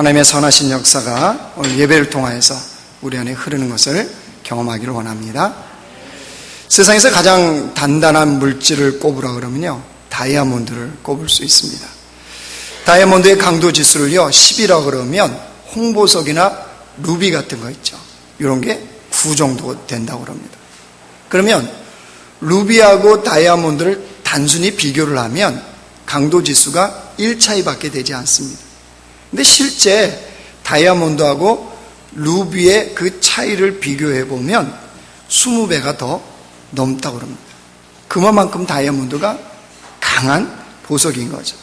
하나님의 선하신 역사가 오늘 예배를 통하여서 우리 안에 흐르는 것을 경험하기를 원합니다. 세상에서 가장 단단한 물질을 꼽으라 그러면요, 다이아몬드를 꼽을 수 있습니다. 다이아몬드의 강도 지수를요 10이라 그러면 홍보석이나 루비 같은 거 있죠, 이런 게 9 정도 된다고 합니다. 그러면 루비하고 다이아몬드를 단순히 비교를 하면 강도 지수가 1 차이밖에 되지 않습니다. 근데 실제 다이아몬드하고 루비의 그 차이를 비교해 보면 20배가 더 넘다고 합니다. 그만큼 다이아몬드가 강한 보석인 거죠.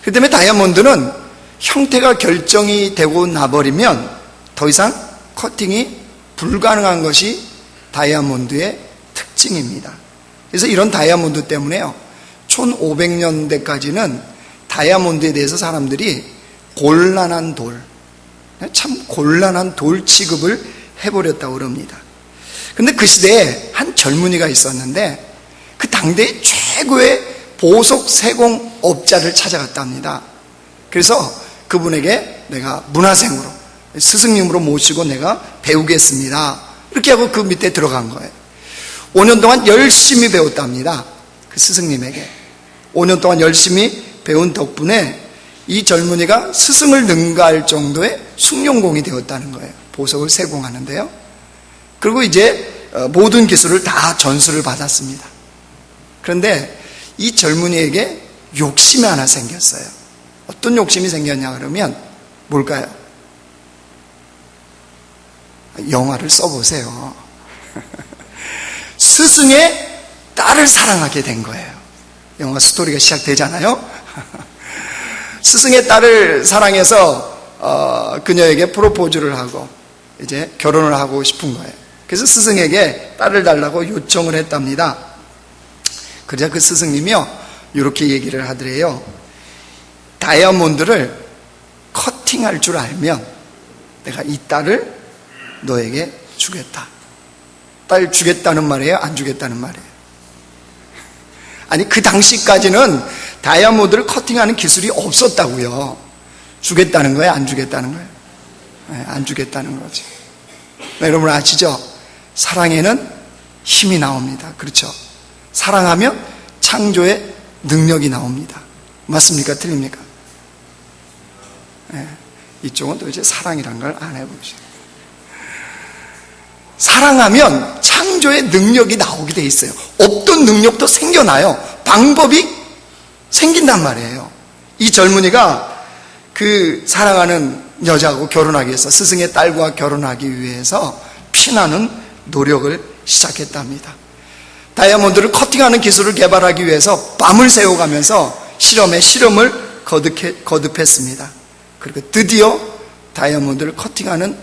그 때문에 다이아몬드는 형태가 결정이 되고 나버리면 더 이상 커팅이 불가능한 것이 다이아몬드의 특징입니다. 그래서 이런 다이아몬드 때문에요 1500년대까지는 다이아몬드에 대해서 사람들이 곤란한 돌, 참 곤란한 돌 취급을 해버렸다고 합니다. 근데 그 시대에 한 젊은이가 있었는데 그 당대의 최고의 보석 세공업자를 찾아갔다 합니다. 그래서 그분에게 내가 문화생으로, 스승님으로 모시고 내가 배우겠습니다, 이렇게 하고 그 밑에 들어간 거예요. 5년 동안 열심히 배웠답니다. 그 스승님에게 5년 동안 열심히 배운 덕분에 이 젊은이가 스승을 능가할 정도의 숭룡공이 되었다는 거예요. 보석을 세공하는데요. 그리고 이제 모든 기술을 다 전수를 받았습니다. 그런데 이 젊은이에게 욕심이 하나 생겼어요. 어떤 욕심이 생겼냐 그러면 뭘까요? 영화를 써보세요. 스승의 딸을 사랑하게 된 거예요. 영화 스토리가 시작되잖아요. 스승의 딸을 사랑해서 그녀에게 프로포즈를 하고 이제 결혼을 하고 싶은 거예요. 그래서 스승에게 딸을 달라고 요청을 했답니다. 그러자 그 스승님이요 이렇게 얘기를 하더래요. 다이아몬드를 커팅할 줄 알면 내가 이 딸을 너에게 주겠다. 딸 주겠다는 말이에요, 안 주겠다는 말이에요? 아니, 그 당시까지는 다이아몬드를 커팅하는 기술이 없었다고요. 주겠다는 거예요, 안 주겠다는 거예요? 네, 안 주겠다는 거지. 네, 여러분 아시죠? 사랑에는 힘이 나옵니다. 그렇죠? 사랑하면 창조의 능력이 나옵니다. 맞습니까? 틀립니까? 네, 이쪽은 도대체 사랑이란 걸 안 해보죠. 사랑하면 창조의 능력이 나오게 돼 있어요. 없던 능력도 생겨나요. 방법이 생긴단 말이에요. 이 젊은이가 그 사랑하는 여자하고 결혼하기 위해서, 스승의 딸과 결혼하기 위해서 피나는 노력을 시작했답니다. 다이아몬드를 커팅하는 기술을 개발하기 위해서 밤을 새워가면서 실험에 실험을 거듭했습니다. 그리고 드디어 다이아몬드를 커팅하는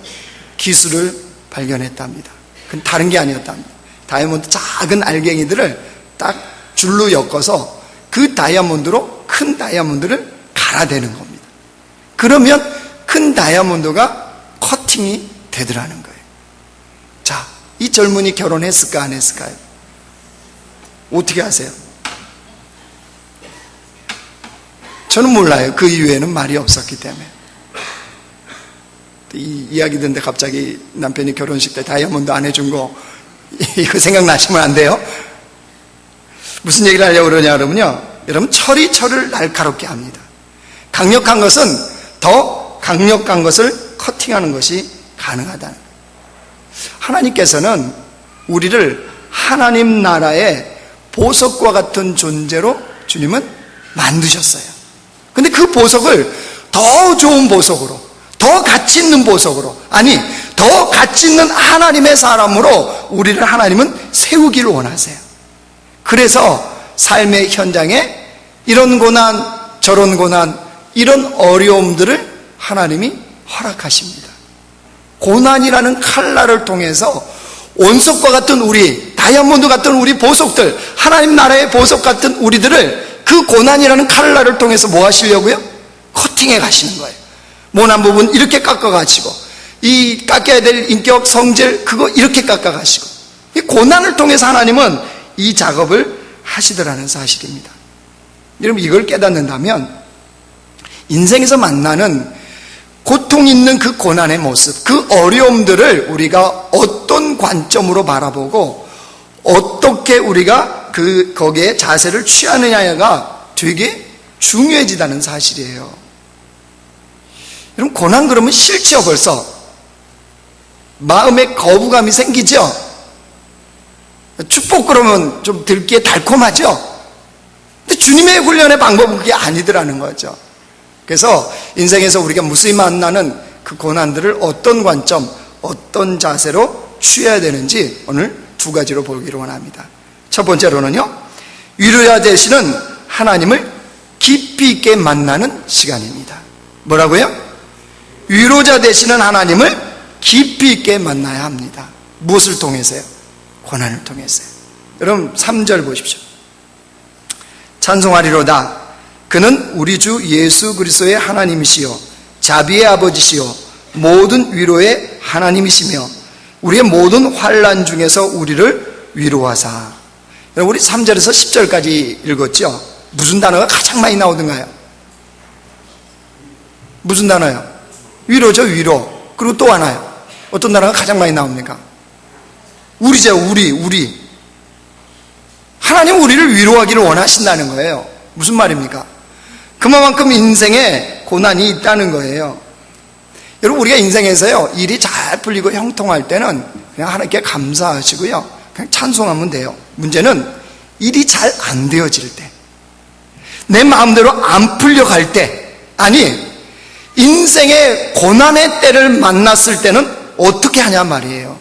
기술을 발견했답니다. 그건 다른 게 아니었답니다. 다이아몬드 작은 알갱이들을 딱 줄로 엮어서 그 다이아몬드로 큰 다이아몬드를 갈아대는 겁니다. 그러면 큰 다이아몬드가 커팅이 되더라는 거예요. 자, 이 젊은이 결혼했을까 안 했을까요? 어떻게 아세요? 저는 몰라요. 그 이후에는 말이 없었기 때문에. 이 이야기 듣는데 갑자기 남편이 결혼식 때 다이아몬드 안 해준 거 이거 생각나시면 안 돼요? 무슨 얘기를 하려고 그러냐 그러면요, 여러분 철이 철을 날카롭게 합니다. 강력한 것은 더 강력한 것을 커팅하는 것이 가능하다는 거예요. 하나님께서는 우리를 하나님 나라의 보석과 같은 존재로 주님은 만드셨어요. 근데 그 보석을 더 좋은 보석으로, 더 가치 있는 보석으로, 아니 더 가치 있는 하나님의 사람으로 우리를 하나님은 세우기를 원하세요. 그래서 삶의 현장에 이런 고난 저런 고난, 이런 어려움들을 하나님이 허락하십니다. 고난이라는 칼날을 통해서 원석과 같은 우리, 다이아몬드 같은 우리 보석들, 하나님 나라의 보석 같은 우리들을 그 고난이라는 칼날을 통해서 뭐 하시려고요? 커팅해 가시는 거예요. 모난 부분 이렇게 깎아가시고, 이 깎아야 될 인격, 성질, 그거 이렇게 깎아가시고, 이 고난을 통해서 하나님은 이 작업을 하시더라는 사실입니다. 여러분 이걸 깨닫는다면 인생에서 만나는 고통 있는 그 고난의 모습, 그 어려움들을 우리가 어떤 관점으로 바라보고 어떻게 우리가 거기에 자세를 취하느냐가 되게 중요해지다는 사실이에요. 여러분, 고난 그러면 싫죠, 벌써? 마음에 거부감이 생기죠? 축복 그러면 좀 듣기에 달콤하죠? 근데 주님의 훈련의 방법은 그게 아니더라는 거죠. 그래서 인생에서 우리가 무수히 만나는 그 고난들을 어떤 관점, 어떤 자세로 취해야 되는지 오늘 두 가지로 보기로 원합니다. 첫 번째로는요, 위로자 되시는 하나님을 깊이 있게 만나는 시간입니다. 뭐라고요? 위로자 되시는 하나님을 깊이 있게 만나야 합니다. 무엇을 통해서요? 고난을 통해서요. 여러분 3절 보십시오. 찬송하리로다. 그는 우리 주 예수 그리스도의 하나님이시요 자비의 아버지시요 모든 위로의 하나님이시며 우리의 모든 환난 중에서 우리를 위로하사. 우리 3절에서 10절까지 읽었죠? 무슨 단어가 가장 많이 나오던가요? 무슨 단어요? 위로죠, 위로. 그리고 또 하나요. 어떤 단어가 가장 많이 나옵니까? 우리죠, 우리. 하나님 우리를 위로하기를 원하신다는 거예요. 무슨 말입니까? 그만큼 인생에 고난이 있다는 거예요. 여러분, 우리가 인생에서요, 일이 잘 풀리고 형통할 때는 그냥 하나님께 감사하시고요, 그냥 찬송하면 돼요. 문제는 일이 잘 안 되어질 때, 내 마음대로 안 풀려갈 때, 아니 인생의 고난의 때를 만났을 때는 어떻게 하냐 말이에요.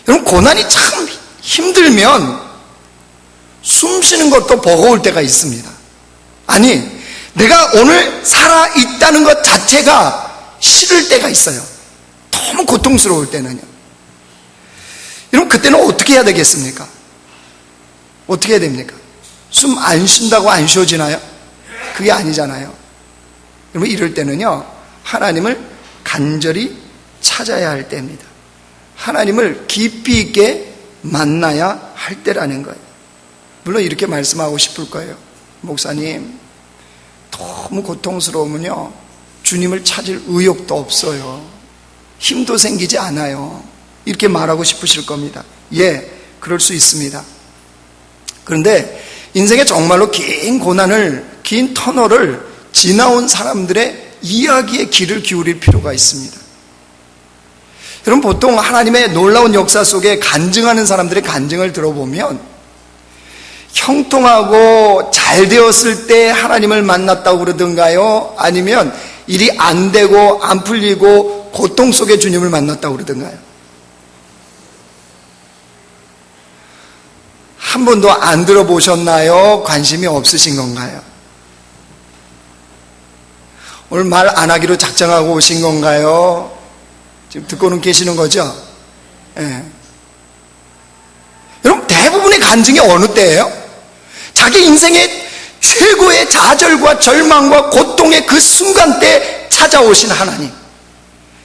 여러분, 고난이 참 힘들면 숨 쉬는 것도 버거울 때가 있습니다. 아니, 내가 오늘 살아있다는 것 자체가 싫을 때가 있어요. 너무 고통스러울 때는요. 여러분, 그때는 어떻게 해야 되겠습니까? 어떻게 해야 됩니까? 숨 안 쉰다고 안 쉬어지나요? 그게 아니잖아요. 여러분, 이럴 때는요, 하나님을 간절히 찾아야 할 때입니다. 하나님을 깊이 있게 만나야 할 때라는 거예요. 물론 이렇게 말씀하고 싶을 거예요. 목사님, 너무 고통스러우면요, 주님을 찾을 의욕도 없어요. 힘도 생기지 않아요. 이렇게 말하고 싶으실 겁니다. 예, 그럴 수 있습니다. 그런데 인생에 정말로 긴 고난을, 긴 터널을 지나온 사람들의 이야기에 귀를 기울일 필요가 있습니다. 여러분, 보통 하나님의 놀라운 역사 속에 간증하는 사람들의 간증을 들어보면 형통하고 잘 되었을 때 하나님을 만났다고 그러던가요? 아니면 일이 안 되고 안 풀리고 고통 속에 주님을 만났다고 그러던가요? 한 번도 안 들어보셨나요? 관심이 없으신 건가요? 오늘 말 안 하기로 작정하고 오신 건가요? 지금 듣고는 계시는 거죠? 예. 여러분, 대부분의 간증이 어느 때예요? 자기 인생의 최고의 좌절과 절망과 고통의 그 순간 때 찾아오신 하나님,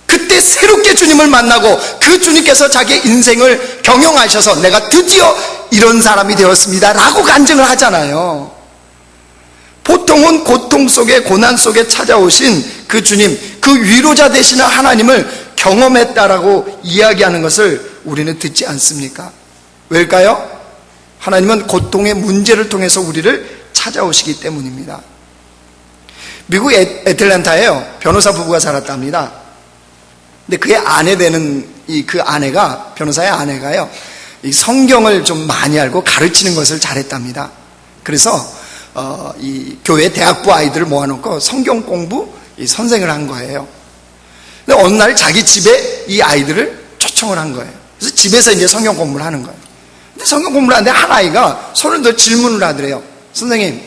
그때 새롭게 주님을 만나고 그 주님께서 자기의 인생을 경영하셔서 내가 드디어 이런 사람이 되었습니다 라고 간증을 하잖아요. 보통은 고통 속에, 고난 속에 찾아오신 그 주님, 그 위로자 되시는 하나님을 경험했다라고 이야기하는 것을 우리는 듣지 않습니까? 왜일까요? 하나님은 고통의 문제를 통해서 우리를 찾아오시기 때문입니다. 미국 애틀랜타에요, 변호사 부부가 살았답니다. 근데 그의 아내 되는 그 아내가, 변호사의 아내가요, 이 성경을 좀 많이 알고 가르치는 것을 잘했답니다. 그래서 이 교회 대학부 아이들을 모아놓고 성경 공부 선생을 한 거예요. 근데 어느 날 자기 집에 이 아이들을 초청을 한 거예요. 그래서 집에서 이제 성경 공부를 하는 거예요. 근데 성경 공부를 하는데 한 아이가 손을 들어 질문을 하더래요. 선생님,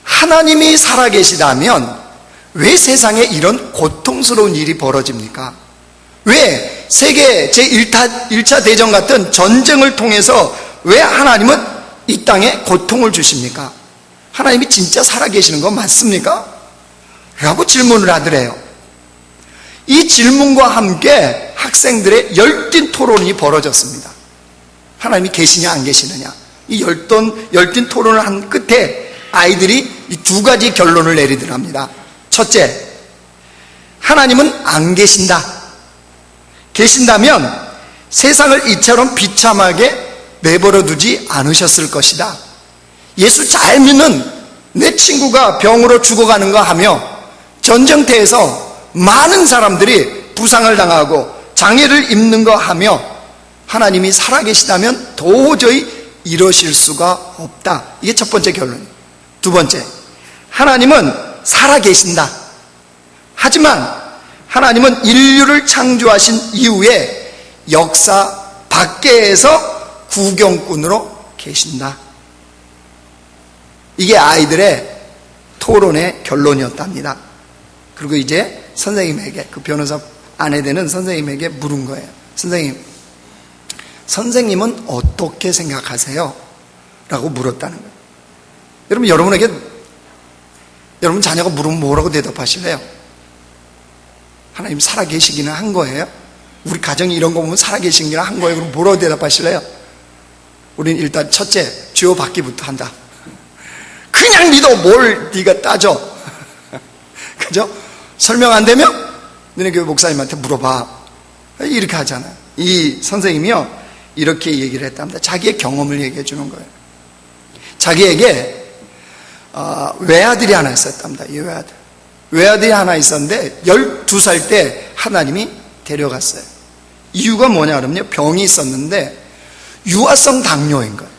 하나님이 살아계시다면 왜 세상에 이런 고통스러운 일이 벌어집니까? 왜 세계 제1차 대전 같은 전쟁을 통해서 왜 하나님은 이 땅에 고통을 주십니까? 하나님이 진짜 살아계시는 건 맞습니까? 라고 질문을 하더래요. 이 질문과 함께 학생들의 열띤 토론이 벌어졌습니다. 하나님이 계시냐 안 계시느냐, 이 열띤 토론을 한 끝에 아이들이 이 두 가지 결론을 내리더랍니다. 첫째, 하나님은 안 계신다. 계신다면 세상을 이처럼 비참하게 내버려 두지 않으셨을 것이다. 예수 잘 믿는 내 친구가 병으로 죽어가는 거 하며 전쟁터에서 많은 사람들이 부상을 당하고 장애를 입는 거 하며 하나님이 살아계시다면 도저히 이러실 수가 없다. 이게 첫 번째 결론이에요. 두 번째, 하나님은 살아계신다. 하지만 하나님은 인류를 창조하신 이후에 역사 밖에서 구경꾼으로 계신다. 이게 아이들의 토론의 결론이었답니다. 그리고 이제 선생님에게, 그 변호사 아내 되는 선생님에게 물은 거예요. 선생님은 어떻게 생각하세요? 라고 물었다는 거예요. 여러분, 여러분 자녀가 물으면 뭐라고 대답하실래요? 하나님 살아계시기는 한 거예요? 우리 가정이 이런 거 보면 살아계시기는 한 거예요? 그럼 뭐라고 대답하실래요? 우리는 일단 첫째, 주여 받기부터 한다. 그냥 믿어. 뭘 네가 따져. 그죠? 설명 안 되면 너네 교회 목사님한테 물어봐. 이렇게 하잖아요. 이 선생님이요, 이렇게 얘기를 했답니다. 자기의 경험을 얘기해 주는 거예요. 자기에게 외아들이 하나 있었답니다. 이 외아들이 하나 있었는데 12살 때 하나님이 데려갔어요. 이유가 뭐냐 그러면요, 병이 있었는데 유아성 당뇨인 거예요.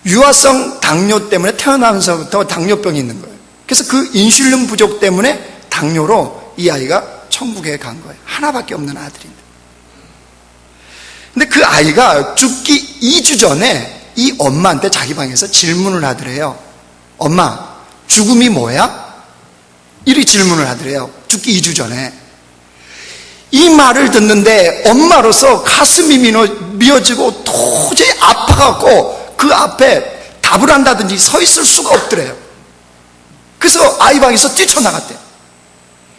유아성 당뇨 때문에 태어나면서부터 당뇨병이 있는 거예요. 그래서 그 인슐린 부족 때문에 당뇨로 이 아이가 천국에 간 거예요. 하나밖에 없는 아들인데. 근데 그 아이가 죽기 2주 전에 이 엄마한테 자기 방에서 질문을 하더래요. 엄마, 죽음이 뭐야? 이렇게 질문을 하더래요. 죽기 2주 전에. 이 말을 듣는데 엄마로서 가슴이 미어지고 도저히 아파갖고 그 앞에 답을 한다든지 서 있을 수가 없더래요. 그래서 아이 방에서 뛰쳐나갔대요.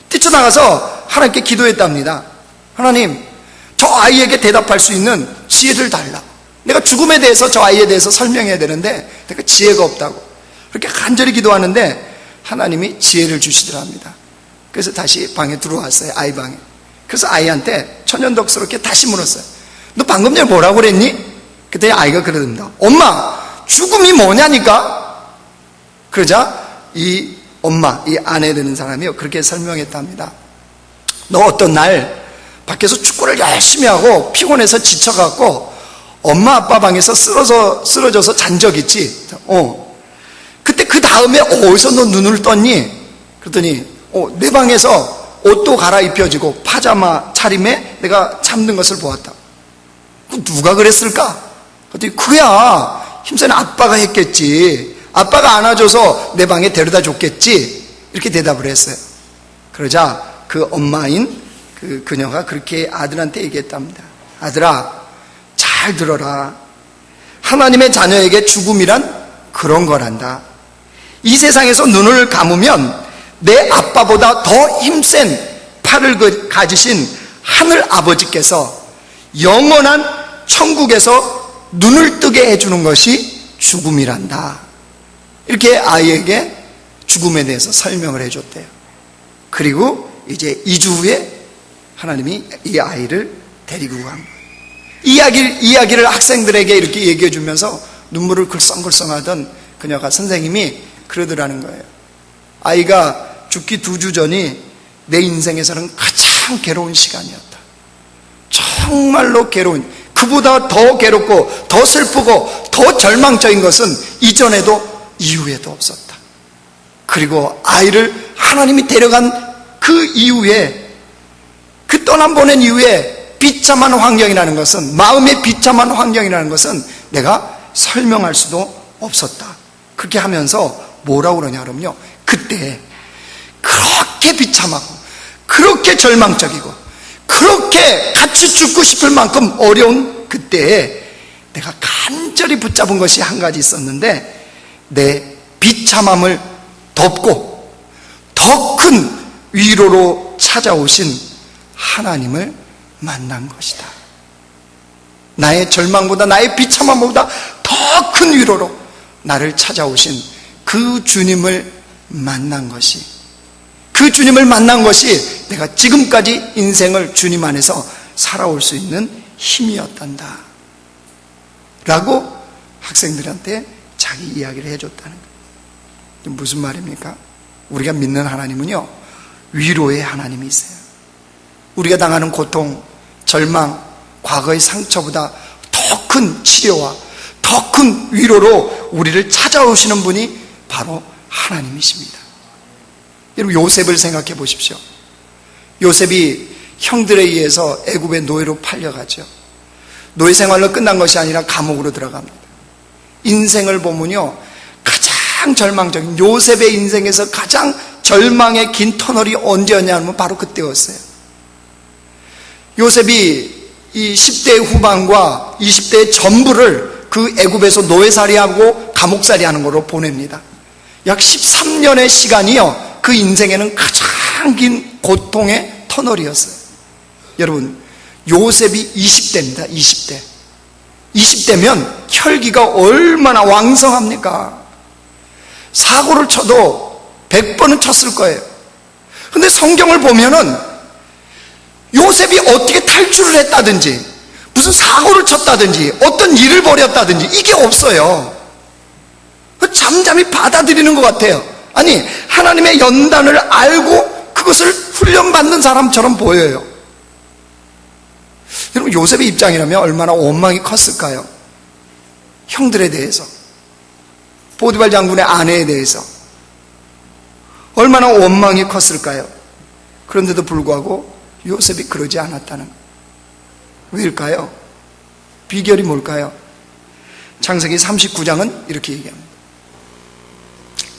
뛰쳐나가서 하나님께 기도했답니다. 하나님, 저 아이에게 대답할 수 있는 지혜를 달라. 내가 죽음에 대해서, 저 아이에 대해서 설명해야 되는데 내가 지혜가 없다고. 그렇게 간절히 기도하는데 하나님이 지혜를 주시더랍니다. 그래서 다시 방에 들어왔어요. 아이 방에. 그래서 아이한테 천연덕스럽게 다시 물었어요. 너 방금 전에 뭐라고 그랬니? 그때 아이가 그러답니다. 엄마, 죽음이 뭐냐니까? 그러자 이 엄마, 이 아내 되는 사람이요, 그렇게 설명했답니다. 너 어떤 날 밖에서 축구를 열심히 하고 피곤해서 지쳐갖고 엄마 아빠 방에서 쓰러져서 잔 적 있지? 그때 그 다음에 어디서 너 눈을 떴니? 그랬더니 내 방에서 옷도 갈아입혀지고 파자마 차림에 내가 잠든 것을 보았다. 누가 그랬을까? 그랬더니 그야 힘센 아빠가 했겠지. 아빠가 안아줘서 내 방에 데려다 줬겠지. 이렇게 대답을 했어요. 그러자 그 엄마인 그녀가 그렇게 아들한테 얘기했답니다. 아들아, 잘 들어라. 하나님의 자녀에게 죽음이란 그런 거란다. 이 세상에서 눈을 감으면 내 아빠보다 더 힘센 팔을 가지신 하늘 아버지께서 영원한 천국에서 눈을 뜨게 해주는 것이 죽음이란다. 이렇게 아이에게 죽음에 대해서 설명을 해줬대요. 그리고 이제 2주 후에 하나님이 이 아이를 데리고 간 거예요. 이야기를 학생들에게 이렇게 얘기해 주면서 눈물을 글썽글썽하던 그녀가, 선생님이 그러더라는 거예요. 아이가 죽기 2주 전이 내 인생에서는 가장 괴로운 시간이었다. 정말로 괴로운, 그보다 더 괴롭고 더 슬프고 더 절망적인 것은 이전에도 이후에도 없었다. 그리고 아이를 하나님이 데려간 그 이후에, 그 떠남보낸 이후에 비참한 환경이라는 것은, 마음의 비참한 환경이라는 것은 내가 설명할 수도 없었다. 그렇게 하면서 뭐라고 그러냐 그러면요, 그때 그렇게 비참하고 그렇게 절망적이고 그렇게 같이 죽고 싶을 만큼 어려운 그때에 내가 간절히 붙잡은 것이 한 가지 있었는데, 내 비참함을 덮고 더 큰 위로로 찾아오신 하나님을 만난 것이다. 나의 절망보다, 나의 비참함보다 더 큰 위로로 나를 찾아오신 그 주님을 만난 것이, 그 주님을 만난 것이 내가 지금까지 인생을 주님 안에서 살아올 수 있는 힘이었단다 라고 학생들한테 자기 이야기를 해줬다는 거예요. 무슨 말입니까? 우리가 믿는 하나님은요, 위로의 하나님이세요. 우리가 당하는 고통, 절망, 과거의 상처보다 더 큰 치료와 더 큰 위로로 우리를 찾아오시는 분이 바로 하나님이십니다. 여러분, 요셉을 생각해 보십시오. 요셉이 형들에 의해서 애굽의 노예로 팔려가죠. 노예 생활로 끝난 것이 아니라 감옥으로 들어갑니다. 인생을 보면요, 가장 절망적인, 요셉의 인생에서 가장 절망의 긴 터널이 언제였냐 하면 바로 그때였어요. 요셉이 이 10대 후반과 20대의 전부를 그 애굽에서 노예살이하고 감옥살이 하는 걸로 보냅니다. 약 13년의 시간이요, 그 인생에는 가장 긴 고통의 터널이었어요. 여러분, 요셉이 20대입니다. 20대면 혈기가 얼마나 왕성합니까? 사고를 쳐도 100번은 쳤을 거예요. 근데 성경을 보면은 요셉이 어떻게 탈출을 했다든지, 무슨 사고를 쳤다든지, 어떤 일을 벌였다든지 이게 없어요. 잠잠히 받아들이는 것 같아요. 아니, 하나님의 연단을 알고 그것을 훈련받는 사람처럼 보여요. 여러분, 요셉의 입장이라면 얼마나 원망이 컸을까요? 형들에 대해서, 보디발 장군의 아내에 대해서 얼마나 원망이 컸을까요? 그런데도 불구하고 요셉이 그러지 않았다는 거예요. 왜일까요? 비결이 뭘까요? 창세기 39장은 이렇게 얘기합니다.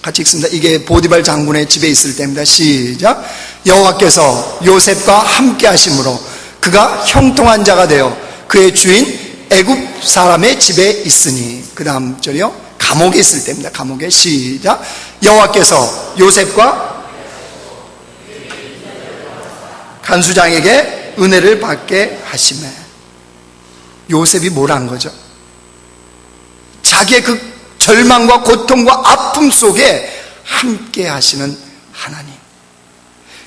같이 읽습니다. 이게 보디발 장군의 집에 있을 때입니다. 시작. 여호와께서 요셉과 함께 하심으로 그가 형통한 자가 되어 그의 주인 애굽 사람의 집에 있으니. 그 다음 절이요, 감옥에 있을 때입니다. 감옥에. 시작. 여호와께서 요셉과 간수장에게 은혜를 받게 하시매. 요셉이 뭘 한 거죠? 자기의 그 절망과 고통과 아픔 속에 함께 하시는 하나님,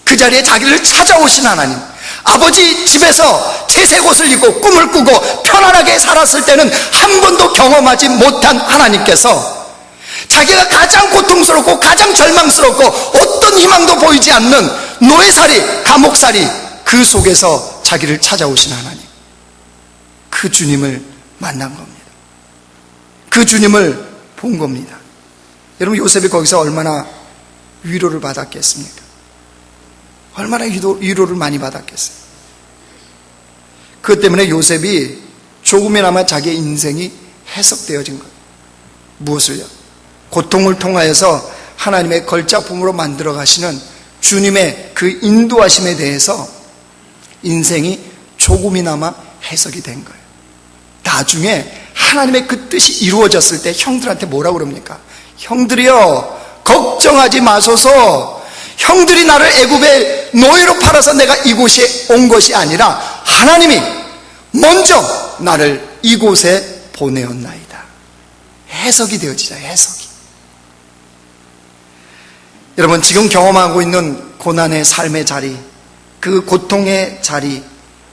그 자리에 자기를 찾아오신 하나님, 아버지 집에서 채색 옷을 입고 꿈을 꾸고 편안하게 살았을 때는 한 번도 경험하지 못한 하나님께서 자기가 가장 고통스럽고 가장 절망스럽고 어떤 희망도 보이지 않는 노예살이, 감옥살이, 그 속에서 자기를 찾아오신 하나님, 그 주님을 만난 겁니다. 그 주님을 본 겁니다. 여러분, 요셉이 거기서 얼마나 위로를 받았겠습니까? 얼마나 위로를 많이 받았겠어요. 그것 때문에 요셉이 조금이나마 자기의 인생이 해석되어진 거예요. 무엇을요? 고통을 통하여서 하나님의 걸작품으로 만들어 가시는 주님의 그 인도하심에 대해서 인생이 조금이나마 해석이 된 거예요. 나중에 하나님의 그 뜻이 이루어졌을 때 형들한테 뭐라고 그럽니까? 형들이여, 걱정하지 마소서. 형들이 나를 애굽의 노예로 팔아서 내가 이곳에 온 것이 아니라 하나님이 먼저 나를 이곳에 보내었나이다. 해석이 되어지자, 해석이. 여러분, 지금 경험하고 있는 고난의 삶의 자리, 그 고통의 자리,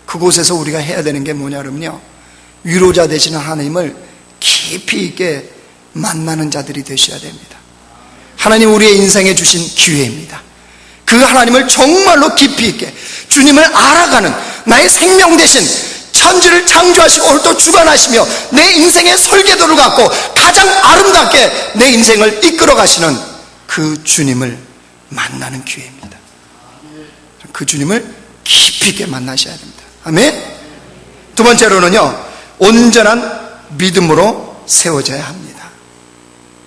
그곳에서 우리가 해야 되는 게 뭐냐면요, 위로자 되시는 하나님을 깊이 있게 만나는 자들이 되셔야 됩니다. 하나님 우리의 인생에 주신 기회입니다. 그 하나님을 정말로 깊이 있게 주님을 알아가는, 나의 생명 대신 천지를 창조하시고 오늘도 주관하시며 내 인생의 설계도를 갖고 가장 아름답게 내 인생을 이끌어 가시는 그 주님을 만나는 기회입니다. 그 주님을 깊이 있게 만나셔야 됩니다. 아멘. 두 번째로는요, 온전한 믿음으로 세워져야 합니다.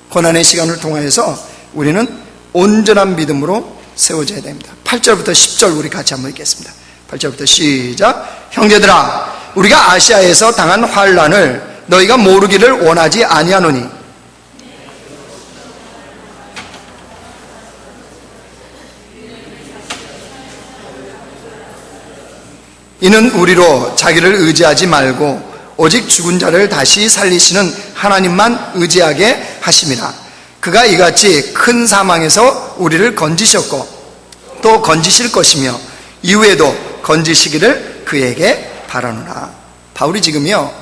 고난의 시간을 통하여서 우리는 온전한 믿음으로 세워져야 됩니다. 8절부터 10절 우리 같이 한번 읽겠습니다. 8절부터 시작. 형제들아, 우리가 아시아에서 당한 환난을 너희가 모르기를 원하지 아니하노니 이는 우리로 자기를 의지하지 말고 오직 죽은 자를 다시 살리시는 하나님만 의지하게 하심이라. 그가 이같이 큰 사망에서 우리를 건지셨고 또 건지실 것이며 이후에도 건지시기를 그에게 바라노라. 바울이 지금요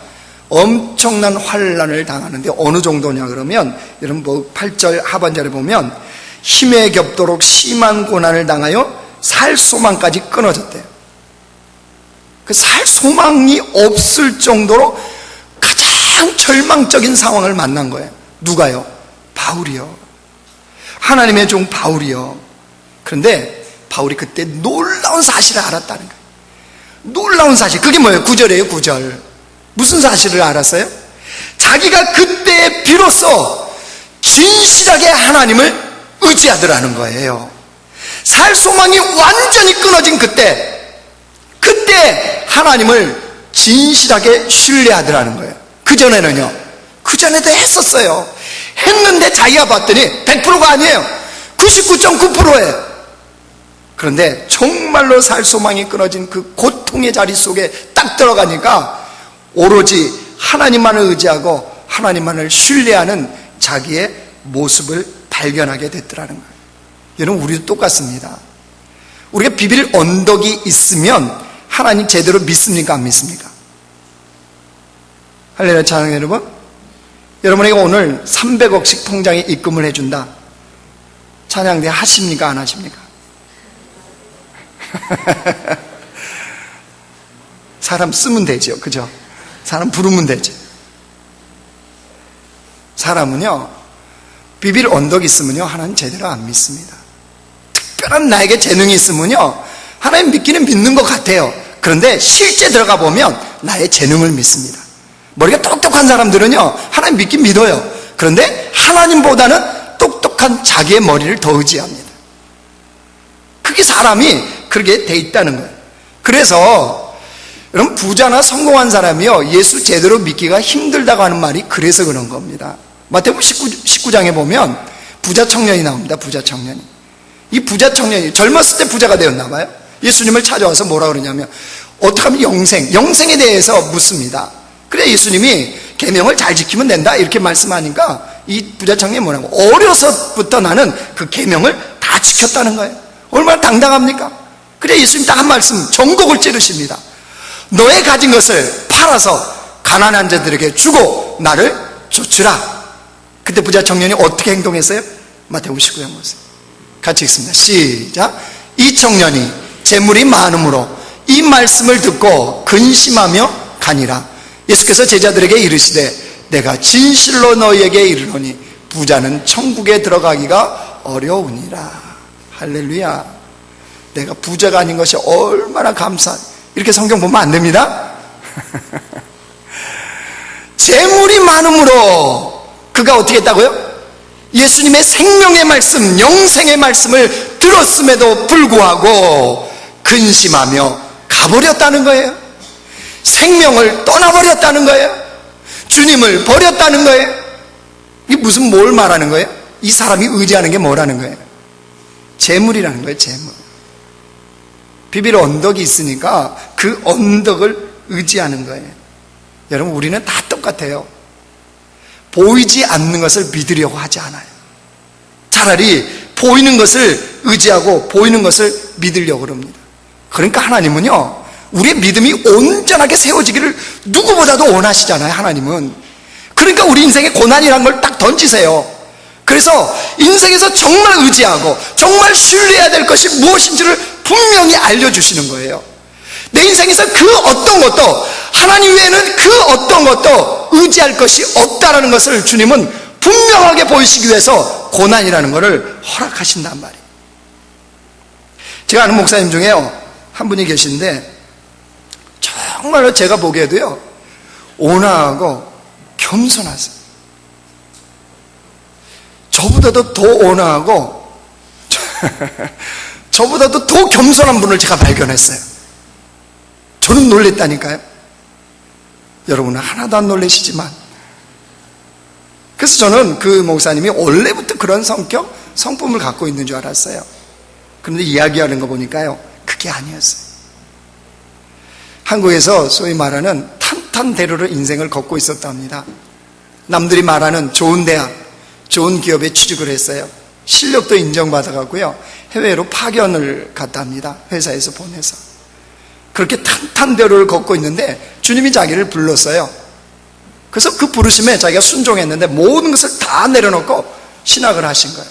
엄청난 환난을 당하는데 어느 정도냐 그러면 여러분 8절 하반절에 보면 힘에 겹도록 심한 고난을 당하여 살 소망까지 끊어졌대요. 그 살 소망이 없을 정도로 가장 절망적인 상황을 만난 거예요. 누가요? 바울이요. 하나님의 종 바울이요. 그런데 바울이 그때 놀라운 사실을 알았다는 거예요. 놀라운 사실. 그게 뭐예요? 9절이에요. 9절. 무슨 사실을 알았어요? 자기가 그때 비로소 진실하게 하나님을 의지하더라는 거예요. 살 소망이 완전히 끊어진 그때 하나님을 진실하게 신뢰하더라는 거예요. 그전에는요, 그전에도 했었어요. 했는데 자기가 봤더니 100%가 아니에요. 99.9%예요. 그런데 정말로 살 소망이 끊어진 그 고통의 자리 속에 딱 들어가니까 오로지 하나님만을 의지하고 하나님만을 신뢰하는 자기의 모습을 발견하게 됐더라는 거예요. 여러분, 우리도 똑같습니다. 우리가 비빌 언덕이 있으면 하나님 제대로 믿습니까? 안 믿습니까? 할렐루야. 찬양 여러분, 여러분에게 오늘 300억씩 통장에 입금을 해준다. 찬양대 하십니까? 안 하십니까? 사람 쓰면 되죠. 그죠? 사람 부르면 되죠. 사람은요, 비빌 언덕이 있으면요, 하나님 제대로 안 믿습니다. 특별한 나에게 재능이 있으면요, 하나님 믿기는 믿는 것 같아요. 그런데 실제 들어가 보면 나의 재능을 믿습니다. 머리가 똑똑한 사람들은요, 하나님 믿긴 믿어요. 그런데 하나님보다는 똑똑한 자기의 머리를 더 의지합니다. 그게 사람이 그렇게 돼 있다는 거예요. 그래서 여러분, 부자나 성공한 사람이요, 예수 제대로 믿기가 힘들다고 하는 말이 그래서 그런 겁니다. 마태복음 19장에 보면 부자 청년이 나옵니다. 부자 청년이. 이 부자 청년이 젊었을 때 부자가 되었나 봐요. 예수님을 찾아와서 뭐라 그러냐면 어떻게 하면 영생에 대해서 묻습니다. 그래 예수님이 계명을 잘 지키면 된다 이렇게 말씀하니까 이 부자 청년이 뭐라고, 어려서부터 나는 그 계명을 다 지켰다는 거예요. 얼마나 당당합니까? 그래 예수님 딱 한 말씀, 정곡을 찌르십니다. 너의 가진 것을 팔아서 가난한 자들에게 주고 나를 쫓으라. 그때 부자 청년이 어떻게 행동했어요? 마태복음 19장 보세요. 같이 읽습니다. 시작. 이 청년이 재물이 많음으로 이 말씀을 듣고 근심하며 가니라. 예수께서 제자들에게 이르시되 내가 진실로 너희에게 이르노니 부자는 천국에 들어가기가 어려우니라. 할렐루야. 내가 부자가 아닌 것이 얼마나 이렇게 성경 보면 안 됩니다. 재물이 많음으로 그가 어떻게 했다고요? 예수님의 생명의 말씀, 영생의 말씀을 들었음에도 불구하고 근심하며 가버렸다는 거예요. 생명을 떠나버렸다는 거예요. 주님을 버렸다는 거예요. 이게 무슨 뭘 말하는 거예요? 이 사람이 의지하는 게 뭐라는 거예요? 재물이라는 거예요. 재물. 비빌 언덕이 있으니까 그 언덕을 의지하는 거예요. 여러분, 우리는 다 똑같아요. 보이지 않는 것을 믿으려고 하지 않아요. 차라리 보이는 것을 의지하고 보이는 것을 믿으려고 합니다. 그러니까 하나님은요, 우리의 믿음이 온전하게 세워지기를 누구보다도 원하시잖아요. 하나님은. 그러니까 우리 인생에 고난이라는 걸 딱 던지세요. 그래서 인생에서 정말 의지하고 정말 신뢰해야 될 것이 무엇인지를 분명히 알려주시는 거예요. 내 인생에서 그 어떤 것도, 하나님 외에는 그 어떤 것도 의지할 것이 없다라는 것을 주님은 분명하게 보이시기 위해서 고난이라는 것을 허락하신단 말이에요. 제가 아는 목사님 중에요, 한 분이 계신데 정말로 제가 보기에도요, 온화하고 겸손하세요. 저보다도 더 온화하고 저보다도 더 겸손한 분을 제가 발견했어요. 저는 놀랬다니까요. 여러분은 하나도 안 놀라시지만. 그래서 저는 그 목사님이 원래부터 그런 성격, 성품을 갖고 있는 줄 알았어요. 그런데 이야기하는 거 보니까요, 그게 아니었어요. 한국에서 소위 말하는 탄탄대로로 인생을 걷고 있었답니다. 남들이 말하는 좋은 대학, 좋은 기업에 취직을 했어요. 실력도 인정받아가고요, 해외로 파견을 갔다 합니다. 회사에서 보내서. 그렇게 탄탄대로를 걷고 있는데 주님이 자기를 불렀어요. 그래서 그 부르심에 자기가 순종했는데 모든 것을 다 내려놓고 신학을 하신 거예요.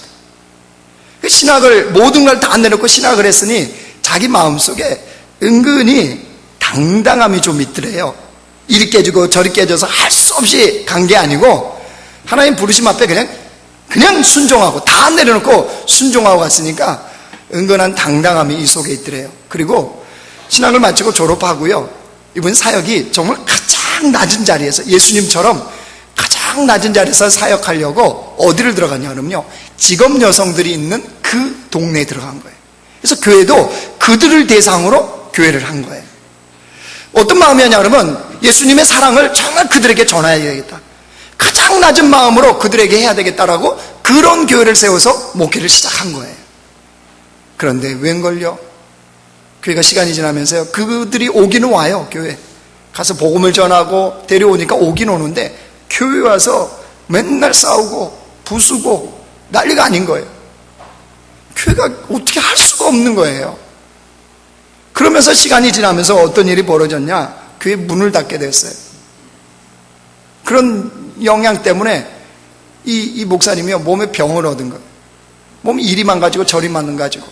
그 신학을, 모든 걸 다 내려놓고 신학을 했으니 자기 마음속에 은근히 당당함이 좀 있더래요. 이리 깨지고 저리 깨져서 할 수 없이 간 게 아니고 하나님 부르심 앞에 그냥 순종하고 다 내려놓고 순종하고 갔으니까 은근한 당당함이 이 속에 있더래요. 그리고 신학을 마치고 졸업하고요, 이번 사역이 정말 가장 낮은 자리에서, 예수님처럼 가장 낮은 자리에서 사역하려고 어디를 들어갔냐면요, 직업 여성들이 있는 그 동네에 들어간 거예요. 그래서 교회도 그들을 대상으로 교회를 한 거예요. 어떤 마음이었냐 그러면 예수님의 사랑을 정말 그들에게 전해야 되겠다, 가장 낮은 마음으로 그들에게 해야 되겠다라고 그런 교회를 세워서 목회를 시작한 거예요. 그런데 웬걸요, 교회가 시간이 지나면서요, 그들이 오기는 와요. 교회 가서 복음을 전하고 데려오니까 오긴 오는데 교회 와서 맨날 싸우고 부수고 난리가 아닌 거예요. 교회가 어떻게 할 수가 없는 거예요. 그러면서 시간이 지나면서 어떤 일이 벌어졌냐, 교회 문을 닫게 됐어요. 그런 영향 때문에 이 목사님이요, 몸에 병을 얻은 거예요. 몸이 이리 망가지고 저리 망가지고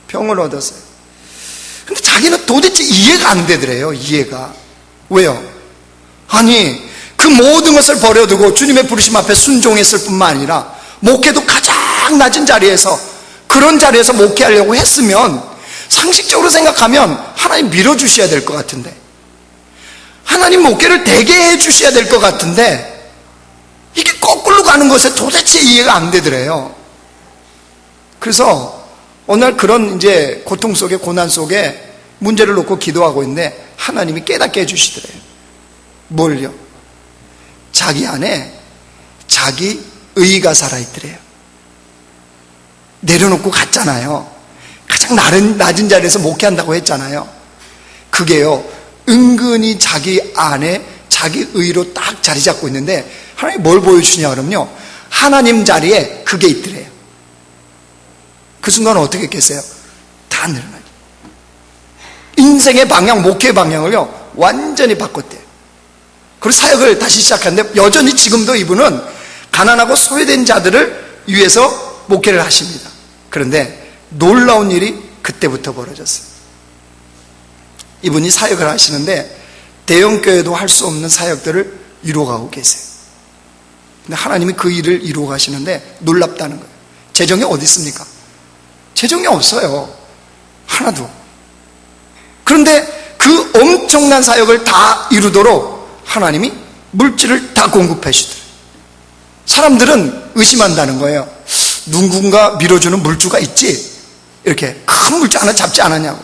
병을 얻었어요. 근데 자기는 도대체 이해가 안 되더래요. 이해가. 왜요? 아니, 그 모든 것을 버려두고 주님의 부르심 앞에 순종했을 뿐만 아니라 목회도 가장 낮은 자리에서, 그런 자리에서 목회하려고 했으면 상식적으로 생각하면 하나님 밀어주셔야 될 것 같은데, 하나님 목회를 되게 해주셔야 될 것 같은데, 이게 거꾸로 가는 것에 도대체 이해가 안 되더래요. 그래서 어느 날 그런 이제 고통 속에, 고난 속에 문제를 놓고 기도하고 있는데 하나님이 깨닫게 해주시더래요. 뭘요? 자기 안에 자기 의가 살아있더래요. 내려놓고 갔잖아요. 가장 낮은 자리에서 목회한다고 했잖아요. 그게요, 은근히 자기 안에 자기 의로 딱 자리 잡고 있는데 하나님이 뭘 보여주시냐 그러면요, 하나님 자리에 그게 있더래요. 그 순간 어떻게 했겠어요? 다 늘어나요. 인생의 방향, 목회의 방향을요 완전히 바꿨대요. 그리고 사역을 다시 시작하는데 여전히 지금도 이분은 가난하고 소외된 자들을 위해서 목회를 하십니다. 그런데 놀라운 일이 그때부터 벌어졌어요. 이분이 사역을 하시는데 대형교회도 할 수 없는 사역들을 이루어가고 계세요. 근데 하나님이 그 일을 이루어 가시는데 놀랍다는 거예요. 재정이 어디 있습니까? 재정이 없어요. 하나도. 그런데 그 엄청난 사역을 다 이루도록 하나님이 물질을 다 공급해 주더래요. 사람들은 의심한다는 거예요. 누군가 밀어주는 물주가 있지? 이렇게 큰 물주 하나 잡지 않았냐고.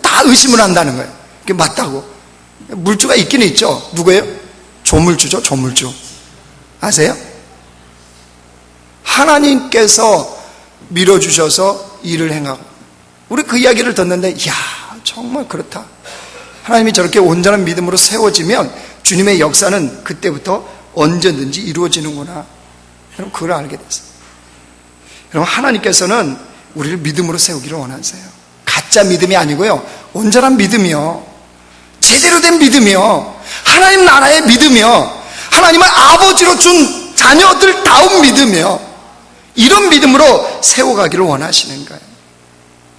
다 의심을 한다는 거예요. 그게 맞다고. 물주가 있기는 있죠. 누구예요? 조물주죠. 조물주. 아세요? 하나님께서 밀어주셔서 일을 행하고, 우리 그 이야기를 듣는데 이야, 정말 그렇다. 하나님이 저렇게 온전한 믿음으로 세워지면 주님의 역사는 그때부터 언제든지 이루어지는구나. 여러분, 그걸 알게 됐어요. 여러분, 하나님께서는 우리를 믿음으로 세우기를 원하세요. 가짜 믿음이 아니고요, 온전한 믿음이요, 제대로 된 믿음이요, 하나님 나라의 믿음이요, 하나님을 아버지로 준 자녀들다운 믿음이요, 이런 믿음으로 세워가기를 원하시는 거예요.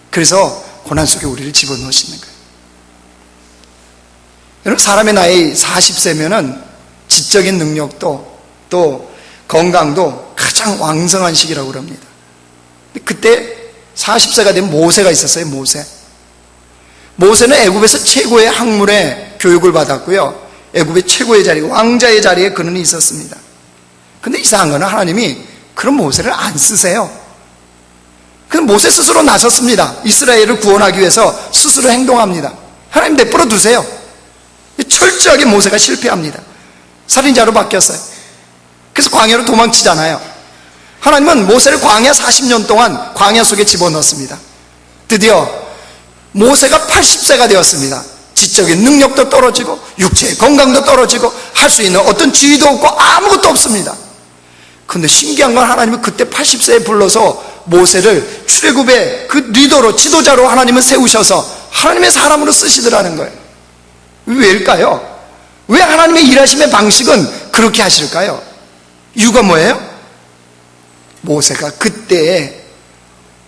그래서 고난 속에 우리를 집어넣으시는 거예요. 여러분, 사람의 나이 40세면은 지적인 능력도 또 건강도 가장 왕성한 시기라고 그럽니다. 그때 40세가 된 모세가 있었어요. 모세는 애굽에서 최고의 학문의 교육을 받았고요, 애굽의 최고의 자리, 왕자의 자리에 그는 있었습니다. 근데 이상한 거는 하나님이 그런 모세를 안 쓰세요. 그 모세 스스로 나섰습니다. 이스라엘을 구원하기 위해서 스스로 행동합니다. 하나님 내버려 두세요. 철저하게 모세가 실패합니다. 살인자로 바뀌었어요. 그래서 광야로 도망치잖아요. 하나님은 모세를 광야 40년 동안 광야 속에 집어넣습니다. 드디어 모세가 80세가 되었습니다. 지적인 능력도 떨어지고 육체의 건강도 떨어지고 할 수 있는 어떤 지위도 없고 아무것도 없습니다. 그런데 신기한 건 하나님은 그때 80세에 불러서 모세를 출애굽의 그 리더로, 지도자로 하나님은 세우셔서 하나님의 사람으로 쓰시더라는 거예요. 왜일까요? 왜 하나님의 일하심의 방식은 그렇게 하실까요? 이유가 뭐예요? 모세가 그때에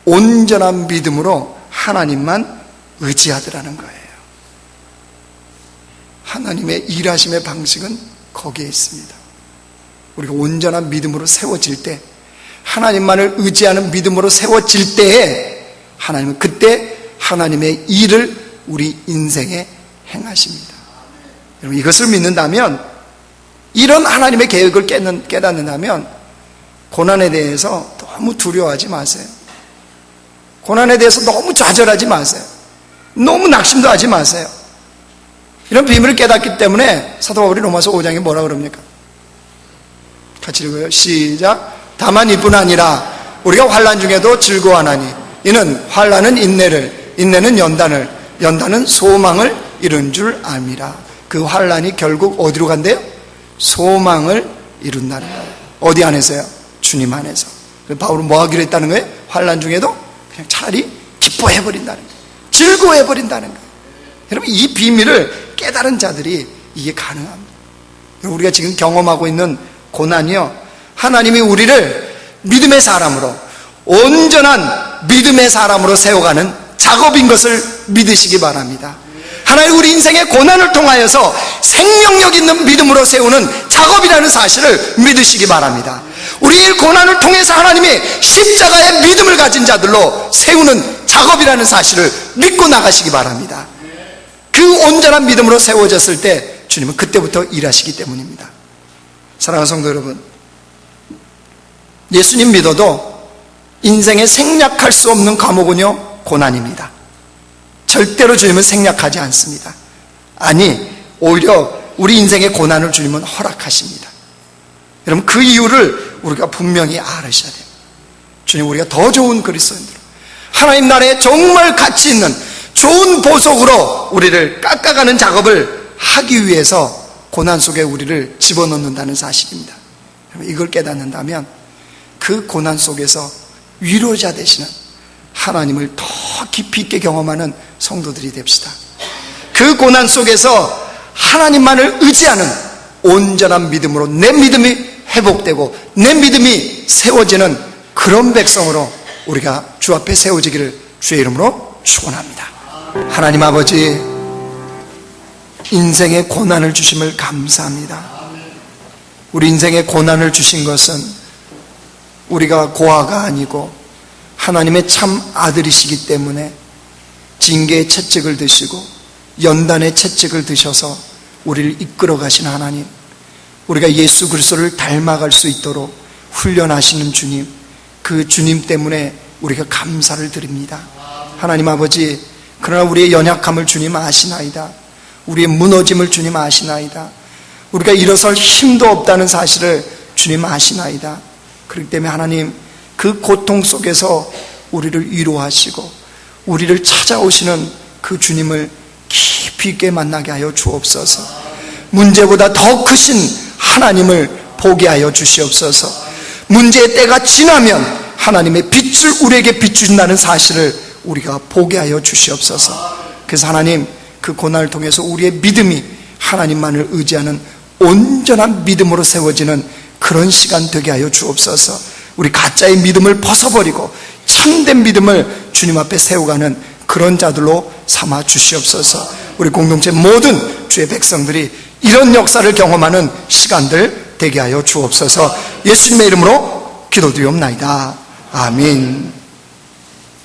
온전한 믿음으로 하나님만 의지하더라는 거예요. 하나님의 일하심의 방식은 거기에 있습니다. 우리가 온전한 믿음으로 세워질 때, 하나님만을 의지하는 믿음으로 세워질 때에 하나님은 그때 하나님의 일을 우리 인생에 행하십니다. 여러분, 이것을 믿는다면, 이런 하나님의 계획을 깨닫는다면 고난에 대해서 너무 두려워하지 마세요. 고난에 대해서 너무 좌절하지 마세요. 너무 낙심도 하지 마세요. 이런 비밀을 깨닫기 때문에 사도 바울이 로마서 5장에 뭐라 그럽니까? 같이 읽어요. 시작. 다만 이뿐 아니라 우리가 환난 중에도 즐거워하나니 이는 환난은 인내를, 인내는 연단을, 연단은 소망을 이룬 줄 압니다. 그 환난이 결국 어디로 간대요? 소망을 이룬다는 거예요. 어디 안에서요? 주님 안에서. 바울은 뭐 하기로 했다는 거예요? 환난 중에도 그냥 차라리 기뻐해버린다는 거예요. 즐거워해버린다는 거예요. 여러분, 이 비밀을 깨달은 자들이 이게 가능합니다. 우리가 지금 경험하고 있는 고난이요, 하나님이 우리를 믿음의 사람으로, 온전한 믿음의 사람으로 세워가는 작업인 것을 믿으시기 바랍니다. 하나님 우리 인생의 고난을 통하여서 생명력 있는 믿음으로 세우는 작업이라는 사실을 믿으시기 바랍니다. 우리의 고난을 통해서 하나님이 십자가의 믿음을 가진 자들로 세우는 작업이라는 사실을 믿고 나가시기 바랍니다. 그 온전한 믿음으로 세워졌을 때 주님은 그때부터 일하시기 때문입니다. 사랑하는 성도 여러분, 예수님 믿어도 인생에 생략할 수 없는 과목은요, 고난입니다. 절대로 주님은 생략하지 않습니다. 아니, 오히려 우리 인생의 고난을 주님은 허락하십니다. 여러분, 그 이유를 우리가 분명히 알으셔야 돼요. 주님, 우리가 더 좋은 그리스도인들, 하나님 나라에 정말 가치 있는 좋은 보석으로 우리를 깎아가는 작업을 하기 위해서 고난 속에 우리를 집어넣는다는 사실입니다. 이걸 깨닫는다면 그 고난 속에서 위로자 되시는 하나님을 더 깊이 있게 경험하는 성도들이 됩시다. 그 고난 속에서 하나님만을 의지하는 온전한 믿음으로 내 믿음이 회복되고 내 믿음이 세워지는 그런 백성으로 우리가 주 앞에 세워지기를 주의 이름으로 축원합니다. 하나님 아버지, 인생의 고난을 주심을 감사합니다. 우리 인생의 고난을 주신 것은 우리가 고아가 아니고 하나님의 참 아들이시기 때문에 징계의 채찍을 드시고 연단의 채찍을 드셔서 우리를 이끌어 가신 하나님, 우리가 예수 그리스도를 닮아갈 수 있도록 훈련하시는 주님, 그 주님 때문에 우리가 감사를 드립니다. 하나님 아버지, 그러나 우리의 연약함을 주님 아시나이다. 우리의 무너짐을 주님 아시나이다. 우리가 일어설 힘도 없다는 사실을 주님 아시나이다. 그렇기 때문에 하나님, 그 고통 속에서 우리를 위로하시고 우리를 찾아오시는 그 주님을 깊이 있게 만나게 하여 주옵소서. 문제보다 더 크신 하나님을 보게 하여 주시옵소서. 문제의 때가 지나면 하나님의 빛을 우리에게 비추신다는 사실을 우리가 보게 하여 주시옵소서. 그래서 하나님, 그 고난을 통해서 우리의 믿음이 하나님만을 의지하는 온전한 믿음으로 세워지는 그런 시간 되게 하여 주옵소서. 우리 가짜의 믿음을 벗어버리고 참된 믿음을 주님 앞에 세워가는 그런 자들로 삼아 주시옵소서. 우리 공동체 모든 주의 백성들이 이런 역사를 경험하는 시간들 되게 하여 주옵소서. 예수님의 이름으로 기도드리옵나이다. 아멘.